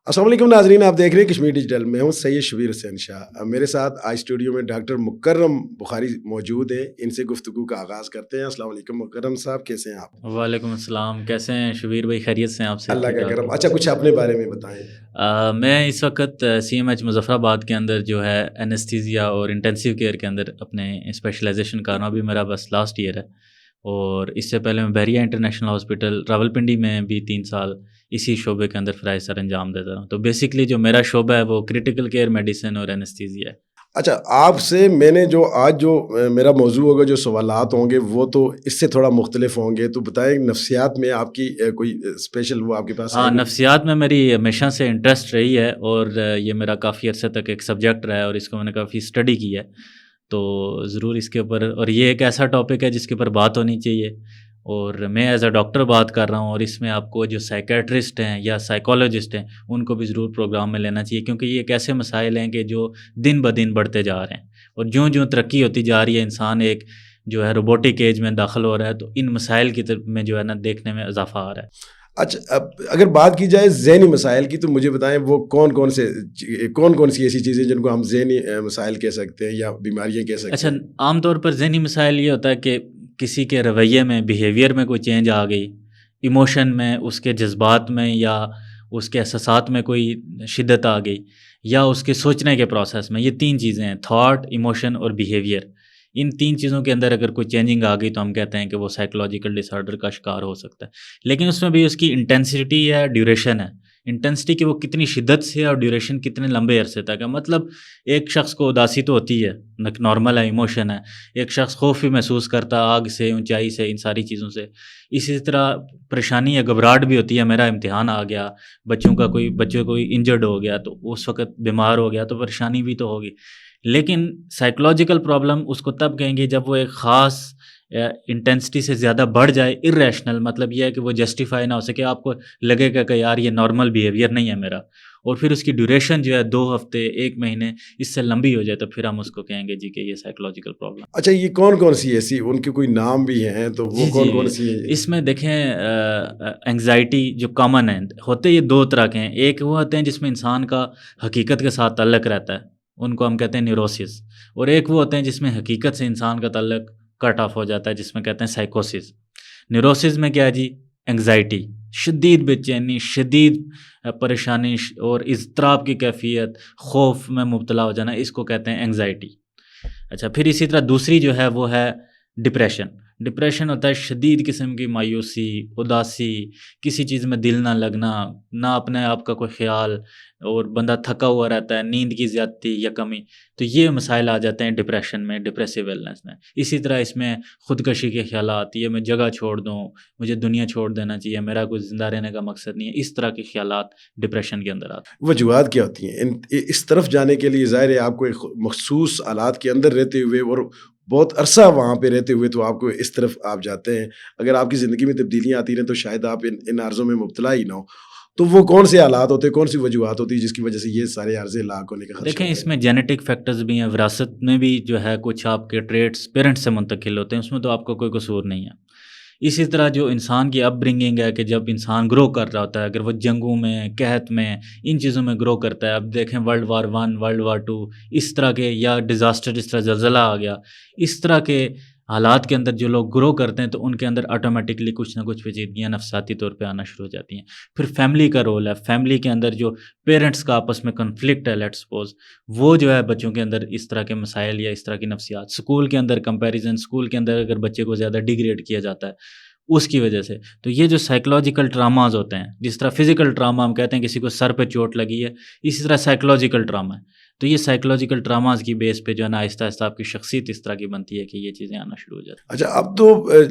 السلام علیکم ناظرین، آپ دیکھ رہے ہیں کشمیر ڈیجیٹل. میں ہوں سید شبیر حسین شاہ. میرے ساتھ آج اسٹوڈیو میں ڈاکٹر مکرم بخاری موجود ہیں. ان سے گفتگو کا آغاز کرتے ہیں. السلام علیکم مکرم صاحب، کیسے ہیں آپ؟ وعلیکم السلام، کیسے ہیں شبیر بھائی؟ خیریت سے ہیں آپ سے؟ اللہ کا کرم. اچھا، کچھ اپنے بارے میں بتائیں. میں اس وقت سی ایم ایچ مظفر آباد کے اندر جو ہے انیستھیزیا اور انٹینسیو کیئر کے اندر اپنے اسپیشلائزیشن کر رہا ہوں. ابھی میرا بس لاسٹ ایئر ہے، اور اس سے پہلے میں بحریہ انٹرنیشنل ہاسپٹل راولپنڈی میں بھی 3 سال اسی شعبے کے اندر فرائض سر انجام دیتا رہا ہوں. تو بیسکلی جو میرا شعبہ ہے وہ کریٹیکل کیئر میڈیسن اور انیستھیزیا ہے. اچھا، آپ سے میں نے آج میرا موضوع ہوگا، جو سوالات ہوں گے وہ تو اس سے تھوڑا مختلف ہوں گے. تو بتائیں، نفسیات میں آپ کی کوئی اسپیشل وہ آپ کے پاس ہے؟ ہاں، نفسیات میں میری ہمیشہ سے انٹرسٹ رہی ہے، اور یہ میرا کافی عرصے تک ایک سبجیکٹ رہا ہے، اور اس کو میں نے کافی اسٹڈی کی ہے. تو ضرور اس کے اوپر، اور یہ ایک ایسا ٹاپک ہے جس کے اوپر بات ہونی چاہیے، اور میں ایز اے ڈاکٹر بات کر رہا ہوں. اور اس میں آپ کو جو سائیکیٹرسٹ ہیں یا سائیکالوجسٹ ہیں ان کو بھی ضرور پروگرام میں لینا چاہیے، کیونکہ یہ ایک ایسے مسائل ہیں کہ جو دن بدن بڑھتے جا رہے ہیں، اور جوں جوں ترقی ہوتی جا رہی ہے، انسان ایک جو ہے روبوٹک ایج میں داخل ہو رہا ہے، تو ان مسائل کی طرف میں جو ہے نا دیکھنے میں اضافہ آ رہا ہے. اچھا، اب اگر بات کی جائے ذہنی مسائل کی، تو مجھے بتائیں وہ کون سی ایسی چیزیں جن کو ہم ذہنی مسائل کہہ سکتے ہیں یا بیماریاں کہہ سکتے اچھا، ہیں؟ عام طور پر ذہنی مسائل یہ ہوتا ہے کہ کسی کے رویے میں، بیہیویئر میں کوئی چینج آ گئی، ایموشن میں، اس کے جذبات میں یا اس کے احساسات میں کوئی شدت آ گئی، یا اس کے سوچنے کے پروسیس میں. یہ 3 چیزیں ہیں: تھاٹ، ایموشن اور بیہیویئر. ان 3 چیزوں کے اندر اگر کوئی چینجنگ آ گئی تو ہم کہتے ہیں کہ وہ سائیکولوجیکل ڈس آرڈر کا شکار ہو سکتا ہے. لیکن اس میں بھی اس کی انٹینسٹی ہے، ڈیوریشن ہے. انٹینسٹی کہ وہ کتنی شدت سے، اور ڈیوریشن کتنے لمبے عرصے تک ہے. مطلب ایک شخص کو اداسی تو ہوتی ہے، نارمل ہے، ایموشن ہے. ایک شخص خوف بھی محسوس کرتا ہے، آگ سے، اونچائی سے، ان ساری چیزوں سے. اسی طرح پریشانی یا گھبراہٹ بھی ہوتی ہے. میرا امتحان آ گیا، بچے کوئی انجرڈ ہو گیا تو اس وقت بیمار ہو گیا تو پریشانی بھی تو ہوگی. لیکن سائیکولوجیکل پرابلم اس کو تب کہیں گے جب وہ ایک خاص انٹینسٹی سے زیادہ بڑھ جائے. ارریشنل مطلب یہ ہے کہ وہ جسٹیفائی نہ ہو سکے، آپ کو لگے گا کہ یار یہ نارمل بیہیویئر نہیں ہے میرا. اور پھر اس کی ڈیوریشن جو ہے 2 ہفتے، 1 مہینے، اس سے لمبی ہو جائے تو پھر ہم اس کو کہیں گے جی کہ یہ سائیکولوجیکل پرابلم. اچھا، یہ کون سی ایسی، ان کے کوئی نام بھی ہیں تو وہ جی کون سی ہیں؟ اس میں دیکھیں، انگزائٹی جو کامن ہے، ہوتے یہ 2 طرح کے ہیں. ایک وہ ہوتے ہیں جس میں انسان کا حقیقت کے ساتھ تعلق رہتا ہے، ان کو ہم کہتے ہیں نیوروسس. اور ایک وہ ہوتے ہیں جس میں حقیقت سے انسان کا تعلق کٹ آف ہو جاتا ہے، جس میں کہتے ہیں سائیکوسس. نیوروسس میں کیا ہے جی؟ انگزائٹی، شدید بے چینی، شدید پریشانی اور اضطراب کی کیفیت، خوف میں مبتلا ہو جانا، اس کو کہتے ہیں انگزائٹی. اچھا، پھر اسی طرح دوسری جو ہے وہ ہے ڈپریشن. ڈپریشن ہوتا ہے شدید قسم کی مایوسی، اداسی، کسی چیز میں دل نہ لگنا، نہ اپنے آپ کا کوئی خیال، اور بندہ تھکا ہوا رہتا ہے، نیند کی زیادتی یا کمی. تو یہ مسائل آ جاتے ہیں ڈپریشن میں، ڈپریسو ایلنس میں. اسی طرح اس میں خودکشی کے خیالات، یہ میں جگہ چھوڑ دوں، مجھے دنیا چھوڑ دینا چاہیے، میرا کوئی زندہ رہنے کا مقصد نہیں ہے، اس طرح کے خیالات ڈپریشن کے اندر آتے ہیں. وجوہات کیا ہوتی ہیں اس طرف جانے کے لیے؟ ظاہر ہے آپ کو ایک مخصوص حالات کے اندر رہتے ہوئے اور بہت عرصہ وہاں پہ رہتے ہوئے تو آپ کو اس طرف آپ جاتے ہیں. اگر آپ کی زندگی میں تبدیلیاں آتی رہیں تو شاید آپ ان عرضوں میں مبتلا ہی نہ ہو. تو وہ کون سے حالات ہوتے ہیں، کون سی وجوہات ہوتی ہے جس کی وجہ سے یہ سارے عرضے لاحق ہونے کا خدشہ دیکھیں، ہوتا اس ہے؟ میں جینیٹک فیکٹرز بھی ہیں، وراثت میں بھی جو ہے کچھ آپ کے ٹریٹس پیرنٹس سے منتقل ہوتے ہیں، اس میں تو آپ کو کوئی قصور نہیں ہے. اسی طرح جو انسان کی اپ برنگنگ ہے، کہ جب انسان گرو کر رہا ہوتا ہے، اگر وہ جنگوں میں، قحط میں، ان چیزوں میں گرو کرتا ہے. اب دیکھیں World War I، World War II، اس طرح کے، یا ڈیزاسٹر جس طرح زلزلہ آ گیا، اس طرح کے حالات کے اندر جو لوگ گرو کرتے ہیں تو ان کے اندر آٹومیٹکلی کچھ نہ کچھ پیچیدگیاں نفسیاتی طور پہ آنا شروع ہو جاتی ہیں. پھر فیملی کا رول ہے. فیملی کے اندر جو پیرنٹس کا آپس میں کنفلکٹ ہے، لیٹ سپوز، وہ جو ہے بچوں کے اندر اس طرح کے مسائل یا اس طرح کی نفسیات. سکول کے اندر کمپیریزن، سکول کے اندر اگر بچے کو زیادہ ڈیگریڈ کیا جاتا ہے اس کی وجہ سے. تو یہ جو سائیکولوجیکل ٹراماز ہوتے ہیں، جس طرح فزیکل ٹراما ہم کہتے ہیں کسی کو سر پہ چوٹ لگی ہے، اسی طرح سائیکولوجیکل ٹراما ہے. تو یہ سائیکولوجیکل ٹراماز کی بیس پہ جو ہے نا آہستہ آہستہ آپ کی شخصیت اس طرح کی بنتی ہے کہ یہ چیزیں آنا شروع ہو جاتی ہیں. اچھا، اب تو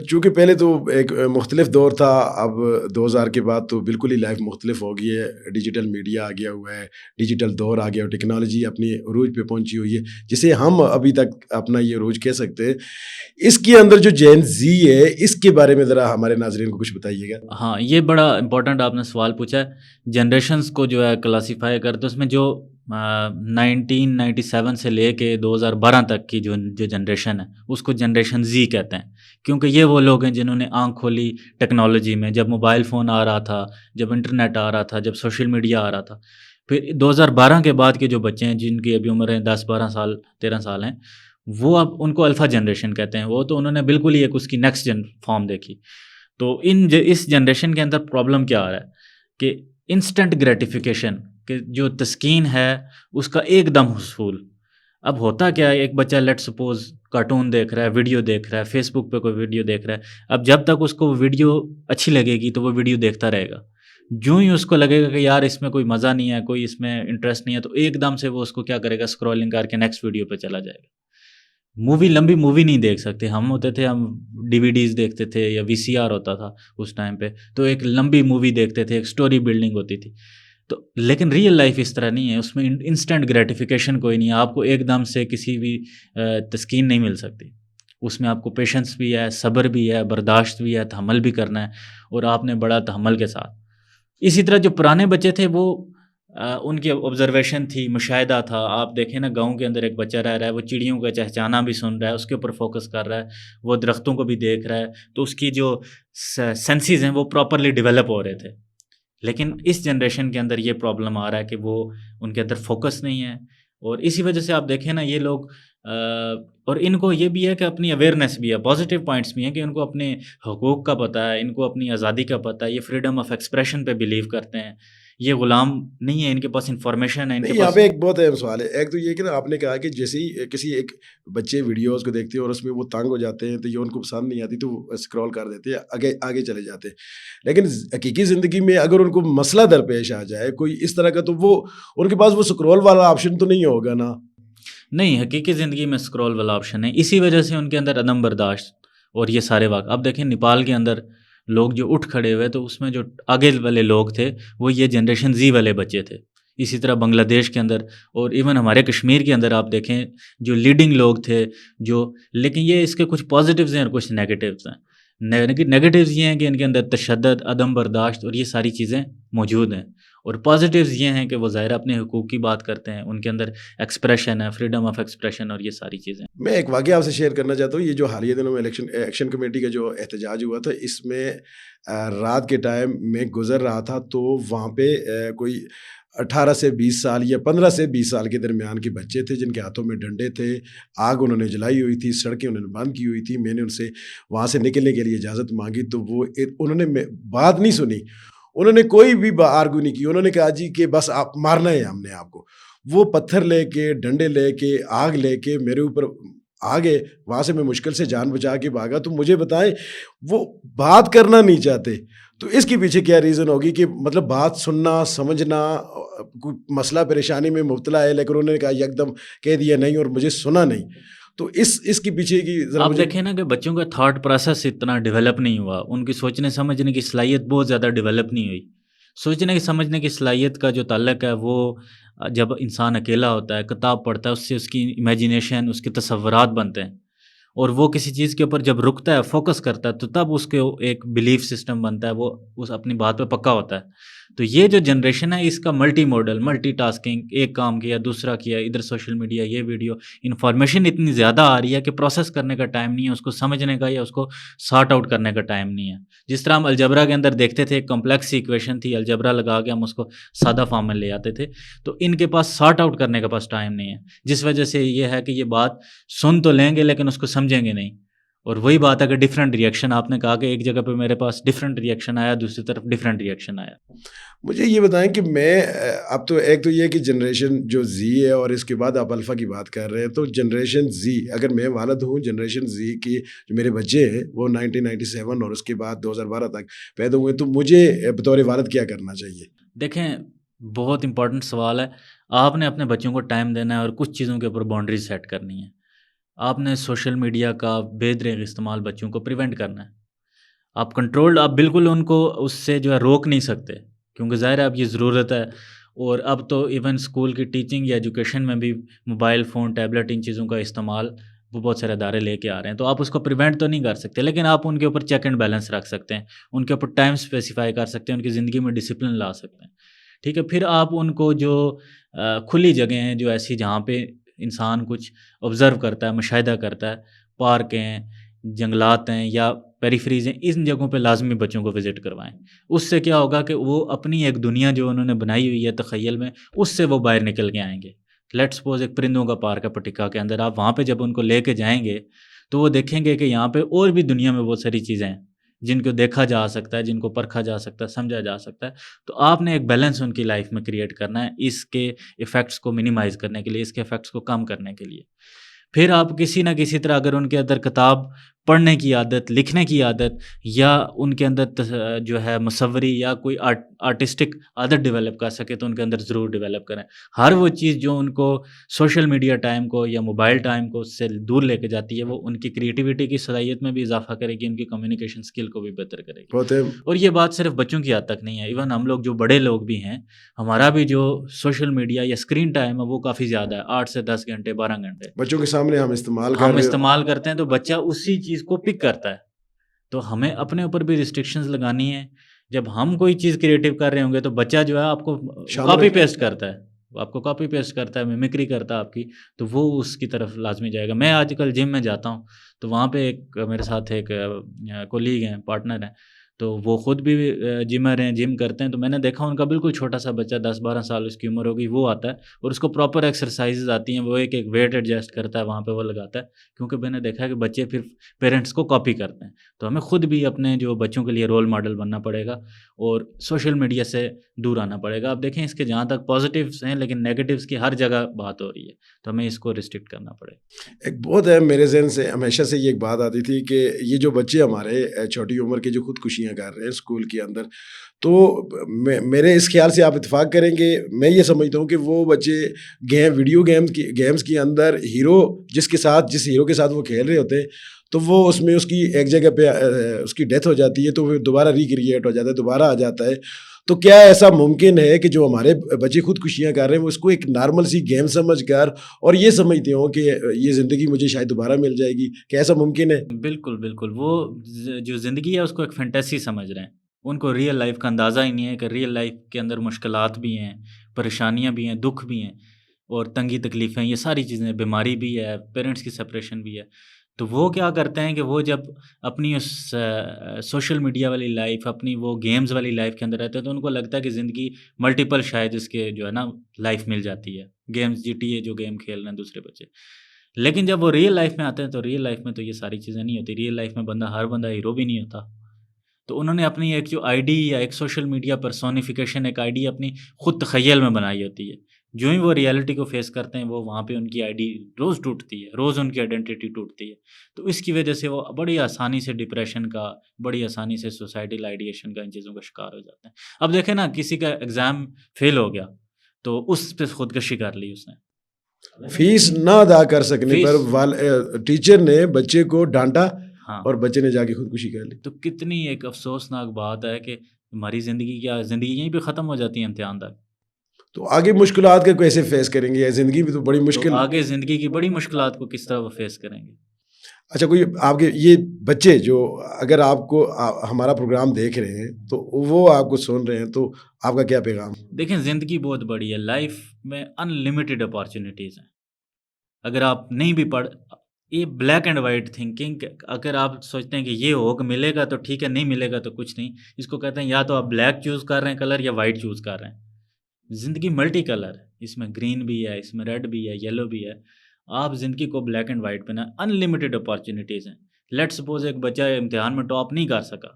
چونکہ پہلے تو ایک مختلف دور تھا، اب 2000 کے بعد تو بالکل ہی لائف مختلف ہو گئی ہے. ڈیجیٹل میڈیا آ گیا ہوا ہے، ڈیجیٹل دور آ گیا اور ٹیکنالوجی اپنی عروج پہ پہنچی ہوئی ہے، جسے ہم ابھی تک اپنا یہ عروج کہہ سکتے ہیں. اس کے اندر جو جین زی ہے، اس کے بارے میں ذرا ہمارے ناظرین کو کچھ بتائیے گا. ہاں، یہ بڑا امپورٹنٹ آپ نے سوال پوچھا ہے. جنریشنز کو جو ہے کلاسیفائی کرتے، اس میں جو 1997 سے لے کے 2012 تک کی جو جنریشن ہے اس کو جنریشن زی کہتے ہیں، کیونکہ یہ وہ لوگ ہیں جنہوں نے آنکھ کھولی ٹیکنالوجی میں، جب موبائل فون آ رہا تھا، جب انٹرنیٹ آ رہا تھا، جب سوشل میڈیا آ رہا تھا. پھر 2012 کے بعد کے جو بچے ہیں جن کی ابھی عمر ہے 10 12 سال 13 سال ہیں، وہ اب ان کو الفا جنریشن کہتے ہیں. وہ تو انہوں نے بالکل ہی ایک اس کی نیکسٹ فارم دیکھی. تو اس جنریشن کے اندر پرابلم کیا آ رہا ہے کہ انسٹنٹ گریٹیفیکیشن، کہ جو تسکین ہے اس کا ایک دم حصول. اب ہوتا کیا ہے، ایک بچہ لیٹ سپوز کارٹون دیکھ رہا ہے، ویڈیو دیکھ رہا ہے، فیس بک پہ کوئی ویڈیو دیکھ رہا ہے. اب جب تک اس کو وہ ویڈیو اچھی لگے گی تو وہ ویڈیو دیکھتا رہے گا. جو ہی اس کو لگے گا کہ یار اس میں کوئی مزہ نہیں ہے، کوئی اس میں انٹرسٹ نہیں ہے، تو ایک دم سے وہ اس کو کیا کرے گا، اسکرولنگ کر کے نیکسٹ ویڈیو پہ چلا جائے گا. لمبی مووی نہیں دیکھ سکتے. ہم ہوتے تھے، ہم ڈی وی ڈیز دیکھتے تھے یا وی سی آر ہوتا تھا اس ٹائم پہ، تو ایک لمبی مووی دیکھتے تھے، ایک سٹوری بلڈنگ ہوتی تھی. تو لیکن ریئل لائف اس طرح نہیں ہے، اس میں انسٹنٹ گریٹیفیکیشن کوئی نہیں ہے. آپ کو ایک دم سے کسی بھی تسکین نہیں مل سکتی. اس میں آپ کو پیشنس بھی ہے، صبر بھی ہے، برداشت بھی ہے، تحمل بھی کرنا ہے، اور آپ نے بڑا تحمل کے ساتھ. اسی طرح جو پرانے بچے تھے وہ ان کی آبزرویشن تھی، مشاہدہ تھا. آپ دیکھیں نا، گاؤں کے اندر ایک بچہ رہ رہا ہے، وہ چڑیوں کا چہچہانا بھی سن رہا ہے، اس کے اوپر فوکس کر رہا ہے، وہ درختوں کو بھی دیکھ رہا ہے، تو اس کی جو سینسز ہیں وہ پراپرلی ڈیولپ ہو رہے تھے. لیکن اس جنریشن کے اندر یہ پرابلم آ رہا ہے کہ وہ ان کے اندر فوکس نہیں ہے. اور اسی وجہ سے آپ دیکھیں نا، یہ لوگ اور ان کو یہ بھی ہے کہ اپنی اویئرنیس بھی ہے، پازیٹیو پوائنٹس بھی ہیں کہ ان کو اپنے حقوق کا پتہ ہے، ان کو اپنی آزادی کا پتہ ہے، یہ فریڈم آف ایکسپریشن پہ بلیو کرتے ہیں، یہ غلام نہیں ہے، ان کے پاس انفارمیشن ہے، ان کے نہیں، یہاں پاس. پہ ایک بہت اہم سوال ہے. ایک تو یہ کہ نا، آپ نے کہا کہ جیسے ہی کسی ایک بچے ویڈیوز کو دیکھتے ہیں اور اس میں وہ تنگ ہو جاتے ہیں، تو یہ ان کو پسند نہیں آتی تو وہ اسکرول کر دیتے ہیں، آگے چلے جاتے ہیں. لیکن حقیقی زندگی میں اگر ان کو مسئلہ درپیش آ جائے کوئی اس طرح کا، تو وہ ان کے پاس وہ اسکرول والا آپشن تو نہیں ہوگا نا. نہیں، حقیقی زندگی میں اسکرول والا آپشن ہے. اسی وجہ سے ان کے اندر عدم برداشت اور یہ سارے واقع. اب دیکھیں نیپال کے اندر لوگ جو اٹھ کھڑے ہوئے، تو اس میں جو آگے والے لوگ تھے وہ یہ جنریشن زی والے بچے تھے. اسی طرح بنگلہ دیش کے اندر اور ایون ہمارے کشمیر کے اندر آپ دیکھیں جو لیڈنگ لوگ تھے لیکن یہ اس کے کچھ پازیٹیوز ہیں اور کچھ نیگیٹیوز ہیں. نیگیٹیوز یہ ہیں کہ ان کے اندر تشدد، عدم برداشت اور یہ ساری چیزیں موجود ہیں. اور پازیٹیوز یہ ہیں کہ وہ ظاہر اپنے حقوق کی بات کرتے ہیں، ان کے اندر ایکسپریشن ہے، فریڈم آف ایکسپریشن اور یہ ساری چیزیں. میں ایک واقعہ آپ سے شیئر کرنا چاہتا ہوں. یہ جو حالیہ دنوں میں ایکشن کمیٹی کا جو احتجاج ہوا تھا، اس میں رات کے ٹائم میں گزر رہا تھا، تو وہاں پہ کوئی 18 سے 20 سال یا 15 سے 20 سال کے درمیان کے بچے تھے جن کے ہاتھوں میں ڈنڈے تھے. آگ انہوں نے جلائی ہوئی تھی، سڑکیں انہوں نے بند کی ہوئی تھی. میں نے ان سے وہاں سے نکلنے کے لیے اجازت مانگی، تو وہ انہوں نے بات نہیں سنی، انہوں نے کوئی بھی آرگو نہیں کی. انہوں نے کہا جی کہ بس آپ مارنا ہے ہم نے آپ کو. وہ پتھر لے کے، ڈنڈے لے کے، آگ لے کے میرے اوپر آگے. وہاں سے میں مشکل سے جان بچا کے بھاگا. تو مجھے بتائیں، وہ بات کرنا نہیں چاہتے، تو اس کے پیچھے کیا ریزن ہوگی؟ کہ مطلب بات سننا، سمجھنا، کوئی مسئلہ پریشانی میں مبتلا ہے، لیکن انہوں نے کہا یک دم کہہ دیا نہیں اور مجھے سنا نہیں. تو اس کے پیچھے کی ذرا آپ مجھے دیکھیں نا کہ بچوں کا تھاٹ پروسیس اتنا ڈیولپ نہیں ہوا، ان کی سوچنے سمجھنے کی صلاحیت بہت زیادہ ڈیولپ نہیں ہوئی. سوچنے کی سمجھنے کی صلاحیت کا جو تعلق ہے وہ جب انسان اکیلا ہوتا ہے، کتاب پڑھتا ہے، اس سے اس کی امیجینیشن، اس کے تصورات بنتے ہیں، اور وہ کسی چیز کے اوپر جب رکتا ہے، فوکس کرتا ہے، تو تب اس کے ایک بلیف سسٹم بنتا ہے، وہ اس اپنی بات پہ پکا ہوتا ہے. تو یہ جو جنریشن ہے اس کا ملٹی موڈل، ملٹی ٹاسکنگ، ایک کام کیا دوسرا کیا، ادھر سوشل میڈیا، یہ ویڈیو، انفارمیشن اتنی زیادہ آ رہی ہے کہ پروسیس کرنے کا ٹائم نہیں ہے، اس کو سمجھنے کا یا اس کو سارٹ آؤٹ کرنے کا ٹائم نہیں ہے. جس طرح ہم الجبرا کے اندر دیکھتے تھے، ایک کمپلیکس ایکویشن تھی، الجبرا لگا کے ہم اس کو سادہ فارم میں لے آتے تھے، تو ان کے پاس سارٹ آؤٹ کرنے کا پاس ٹائم نہیں ہے، جس وجہ سے یہ ہے کہ یہ بات سن تو لیں گے لیکن اس کو سمجھیں گے نہیں. اور وہی بات ہے کہ ڈفرینٹ ریئیکشن، آپ نے کہا کہ ایک جگہ پہ میرے پاس ڈفرینٹ ریئیکشن آیا، دوسری طرف ڈفرینٹ ریئیکشن آیا. مجھے یہ بتائیں کہ میں اب تو ایک تو یہ کہ جنریشن جو زی ہے، اور اس کے بعد آپ الفا کی بات کر رہے ہیں، تو جنریشن زی، اگر میں والد ہوں جنریشن زی کی، جو میرے بچے ہیں وہ 1997 اور اس کے بعد 2012 تک پیدا ہوئے، تو مجھے بطور والد کیا کرنا چاہیے؟ دیکھیں، بہت امپورٹنٹ سوال ہے. آپ نے اپنے بچوں کو ٹائم دینا ہے اور کچھ چیزوں کے اوپر باؤنڈریز سیٹ کرنی ہے. آپ نے سوشل میڈیا کا بے دریغ استعمال بچوں کو پریونٹ کرنا ہے. آپ بالکل ان کو اس سے جو ہے روک نہیں سکتے، کیونکہ ظاہر ہے اب یہ ضرورت ہے. اور اب تو ایون اسکول کی ٹیچنگ یا ایجوکیشن میں بھی موبائل فون، ٹیبلٹ، ان چیزوں کا استعمال وہ بہت سارے ادارے لے کے آ رہے ہیں. تو آپ اس کو پریونٹ تو نہیں کر سکتے، لیکن آپ ان کے اوپر چیک اینڈ بیلنس رکھ سکتے ہیں، ان کے اوپر ٹائم اسپیسیفائی کر سکتے ہیں، ان کی زندگی میں ڈسپلن لا سکتے ہیں. ٹھیک ہے، پھر آپ ان کو جو کھلی جگہیں ہیں، جو ایسی جہاں پہ انسان کچھ آبزرو کرتا ہے، مشاہدہ کرتا ہے، پارک ہیں جنگلات ہیں یا پیریفریز ہیں، ان جگہوں پہ لازمی بچوں کو وزٹ کروائیں. اس سے کیا ہوگا کہ وہ اپنی ایک دنیا جو انہوں نے بنائی ہوئی ہے تخیل میں، اس سے وہ باہر نکل کے آئیں گے. لیٹ سپوز ایک پرندوں کا پارک ہے پٹکا کے اندر، آپ وہاں پہ جب ان کو لے کے جائیں گے تو وہ دیکھیں گے کہ یہاں پہ اور بھی دنیا میں بہت ساری چیزیں ہیں جن کو دیکھا جا سکتا ہے، جن کو پرکھا جا سکتا ہے، سمجھا جا سکتا ہے. تو آپ نے ایک بیلنس ان کی لائف میں کریٹ کرنا ہے اس کے ایفیکٹس کو منیمائز کرنے کے لیے، اس کے ایفیکٹس کو کم کرنے کے لیے. پھر آپ کسی نہ کسی طرح اگر ان کے اندر کتاب پڑھنے کی عادت، لکھنے کی عادت، یا ان کے اندر جو ہے مصوری یا کوئی آرٹسٹک عادت ڈیولپ کر سکے تو ان کے اندر ضرور ڈیولپ کریں. ہر وہ چیز جو ان کو سوشل میڈیا ٹائم کو یا موبائل ٹائم کو اس سے دور لے کے جاتی ہے، وہ ان کی کریٹیوٹی کی صلاحیت میں بھی اضافہ کرے گی، ان کی کمیونیکیشن اسکل کو بھی بہتر کرے گی. بہت ہے. اور یہ بات صرف بچوں کی حد تک نہیں ہے، ایون ہم لوگ جو بڑے لوگ بھی ہیں، ہمارا بھی جو سوشل میڈیا یا اسکرین ٹائم ہے وہ کافی زیادہ ہے، 8 سے 10 گھنٹے، 12 گھنٹے بچوں کے سامنے ہم استعمال کر ہم رہے ہیں. استعمال کرتے ہیں، تو بچہ اسی چیز کو پک کرتا ہے. تو ہمیں اپنے اوپر بھی ریسٹرکشنز لگانی ہے. جب ہم کوئی چیز کریٹیو کر رہے ہوں گے تو بچہ جو ہے آپ کو شامل کاپی ہے. پیسٹ کرتا ہے، وہ آپ کو کاپی پیسٹ کرتا ہے، میمکری کرتا ہے آپ کی، تو وہ اس کی طرف لازمی جائے گا. میں آج کل جم میں جاتا ہوں تو وہاں پہ ایک میرے ساتھ ایک کولیگ ہیں، پارٹنر ہیں، تو وہ خود بھی جمر ہیں، جم کرتے ہیں. تو میں نے دیکھا ان کا بالکل چھوٹا سا بچہ 10-12 سال اس کی عمر ہوگی، وہ آتا ہے اور اس کو پراپر ایکسرسائزز آتی ہیں، وہ ایک ویٹ ایڈجسٹ کرتا ہے، وہاں پہ وہ لگاتا ہے، کیونکہ میں نے دیکھا ہے کہ بچے پھر پیرنٹس کو کاپی کرتے ہیں. تو ہمیں خود بھی اپنے جو بچوں کے لیے رول ماڈل بننا پڑے گا اور سوشل میڈیا سے دور آنا پڑے گا. آپ دیکھیں اس کے جہاں تک پازیٹیوز ہیں لیکن نیگیٹیوز کی ہر جگہ بات ہو رہی ہے، تو ہمیں اس کو ریسٹرکٹ کرنا پڑے گا. ایک بہت ہے میرے ذہن سے ہمیشہ سے یہ ایک بات آتی تھی کہ یہ جو بچے ہمارے چھوٹی عمر کے جو خودکشیاں کر رہے ہیں اسکول کے اندر، تو میرے اس خیال سے آپ اتفاق کریں گے، میں یہ سمجھتا ہوں کہ وہ بچے ویڈیو گیمز کے اندر ہیرو جس ہیرو کے ساتھ وہ کھیل رہے ہوتے ہیں، تو وہ اس میں اس کی ایک جگہ پہ اس کی ڈیتھ ہو جاتی ہے، تو وہ دوبارہ ریکریٹ ہو جاتا ہے، دوبارہ آ جاتا ہے. تو کیا ایسا ممکن ہے کہ جو ہمارے بچے خودکشیاں کر رہے ہیں وہ اس کو ایک نارمل سی گیم سمجھ کر اور یہ سمجھتے ہوں کہ یہ زندگی مجھے شاید دوبارہ مل جائے گی؟ کیا ایسا ممکن ہے؟ بالکل بالکل، وہ جو زندگی ہے اس کو ایک فینٹیسی سمجھ رہے ہیں. ان کو ریئل لائف کا اندازہ ہی نہیں ہے کہ ریئل لائف کے اندر مشکلات بھی ہیں، پریشانیاں بھی ہیں، دکھ بھی ہیں اور تنگی تکلیفیں، یہ ساری چیزیں، بیماری بھی ہے، پیرنٹس کی سپریشن بھی ہے. تو وہ کیا کرتے ہیں کہ وہ جب اپنی اس سوشل میڈیا والی لائف، اپنی وہ گیمز والی لائف کے اندر رہتے ہیں تو ان کو لگتا ہے کہ زندگی ملٹیپل شاید اس کے جو ہے نا لائف مل جاتی ہے. گیمز GTA جو گیم کھیل رہے ہیں دوسرے بچے، لیکن جب وہ ریئل لائف میں آتے ہیں تو ریئل لائف میں تو یہ ساری چیزیں نہیں ہوتی. ریئل لائف میں ہر بندہ ہیرو بھی نہیں ہوتا. تو انہوں نے اپنی ایک جو آئی ڈی یا ایک سوشل میڈیا پرسونیفیکیشن، ایک آئی ڈی اپنی خود تخیل میں بنائی ہوتی ہے. جو ہی وہ ریئلٹی کو فیس کرتے ہیں وہ وہاں پہ ان کی آئی ڈی روز ٹوٹتی ہے، روز ان کی آئیڈینٹی ٹوٹتی ہے. تو اس کی وجہ سے وہ بڑی آسانی سے ڈپریشن کا، بڑی آسانی سے سوسائڈل آئیڈیشن کا، ان چیزوں کا شکار ہو جاتے ہیں. اب دیکھیں نا، کسی کا ایگزام فیل ہو گیا تو اس پہ خودکشی کر لی اس نے، فیس نہ ادا کر سکنے فیس، پر ٹیچر نے بچے کو ڈانٹا ہاں، اور بچے نے جا کے خودکشی کر لی. تو کتنی ایک افسوسناک بات ہے کہ ہماری زندگی یہیں پہ ختم ہو جاتی ہے امتحان تک. تو آگے مشکلات کا کیسے فیس کریں گے؟ زندگی بھی تو بڑی تو مشکل. آگے زندگی کی بڑی مشکلات کو کس طرح وہ فیس کریں گے؟ اچھا، کوئی آپ کے یہ بچے جو اگر آپ کو ہمارا پروگرام دیکھ رہے ہیں تو وہ آپ کو سن رہے ہیں، تو آپ کا کیا پیغام؟ دیکھیں، زندگی بہت بڑی ہے، لائف میں ان لمیٹیڈ اپارچونیٹیز ہیں. اگر آپ نہیں بھی یہ بلیک اینڈ وائٹ تھنکنگ، اگر آپ سوچتے ہیں کہ یہ ہوگ ملے گا تو ٹھیک ہے، نہیں ملے گا تو کچھ نہیں، اس کو کہتے ہیں یا تو آپ بلیک چوز کر رہے ہیں کلر یا وائٹ چوز کر رہے ہیں. زندگی ملٹی کلر ہے، اس میں گرین بھی ہے، اس میں ریڈ بھی ہے، یلو بھی ہے. آپ زندگی کو بلیک اینڈ وائٹ پہ نا، ان لمیٹیڈ اپارچونیٹیز ہیں. لیٹ سپوز ایک بچہ امتحان میں ٹاپ نہیں کر سکا،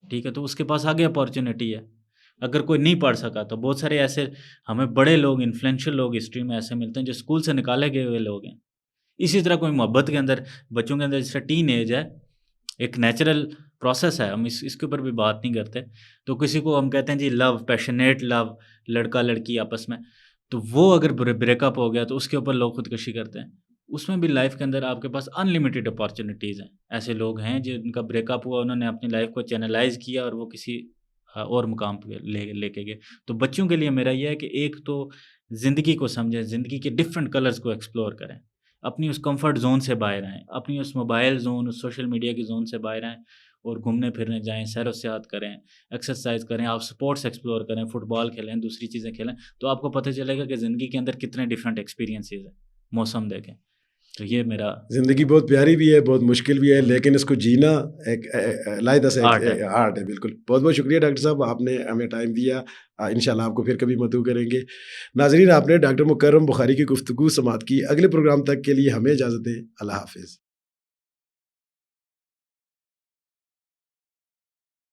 ٹھیک ہے، تو اس کے پاس آگے اپارچونیٹی ہے. اگر کوئی نہیں پڑھ سکا تو بہت سارے ایسے ہمیں بڑے لوگ، انفلوئنشل لوگ ہسٹری میں ایسے ملتے ہیں جو اسکول سے نکالے گئے ہوئے لوگ ہیں. اسی طرح کوئی محبت کے اندر، بچوں کے اندر جیسے ٹین ایج ہے، ایک نیچرل پروسیس ہے، ہم اس کے اوپر بھی بات نہیں کرتے. تو کسی کو ہم کہتے ہیں جی لو، پیشنیٹ لو، لڑکا لڑکی آپس میں، تو وہ اگر بریک اپ ہو گیا تو اس کے اوپر لوگ خودکشی کرتے ہیں. اس میں بھی لائف کے اندر آپ کے پاس ان لمیٹیڈ اپارچونیٹیز ہیں. ایسے لوگ ہیں جن کا بریک اپ ہوا، انہوں نے اپنی لائف کو چینلائز کیا اور وہ کسی اور مقام پہ لے کے گئے. تو بچوں کے لیے میرا یہ ہے کہ ایک تو زندگی کو سمجھیں، زندگی کے ڈفرینٹ کلرز کو ایکسپلور کریں، اپنی اس کمفرٹ زون سے باہر آئیں، اپنی اس موبائل زون، اس سوشل میڈیا کی زون سے باہر آئیں اور گھومنے پھرنے جائیں، سیر و سیاحت کریں، ایکسرسائز کریں، آپ سپورٹس ایکسپلور کریں، فٹ بال کھیلیں، دوسری چیزیں کھیلیں، تو آپ کو پتہ چلے گا کہ زندگی کے اندر کتنے ڈفرینٹ ایکسپیرینسز ہیں. موسم دیکھیں، تو یہ میرا زندگی بہت پیاری بھی ہے، بہت مشکل بھی ہے، لیکن اس کو جینا ایک علیحدہ سے آرٹ ہے۔ ایک آرٹ ہے، بالکل۔ بہت بہت شکریہ ڈاکٹر صاحب، آپ نے ہمیں ٹائم دیا۔ انشاءاللہ آپ کو پھر کبھی مدعو کریں گے۔ ناظرین، آپ نے ڈاکٹر مکرم بخاری کی گفتگو سماعت کی۔ اگلے پروگرام تک کے لیے ہمیں اجازت دیں۔ اللہ حافظ۔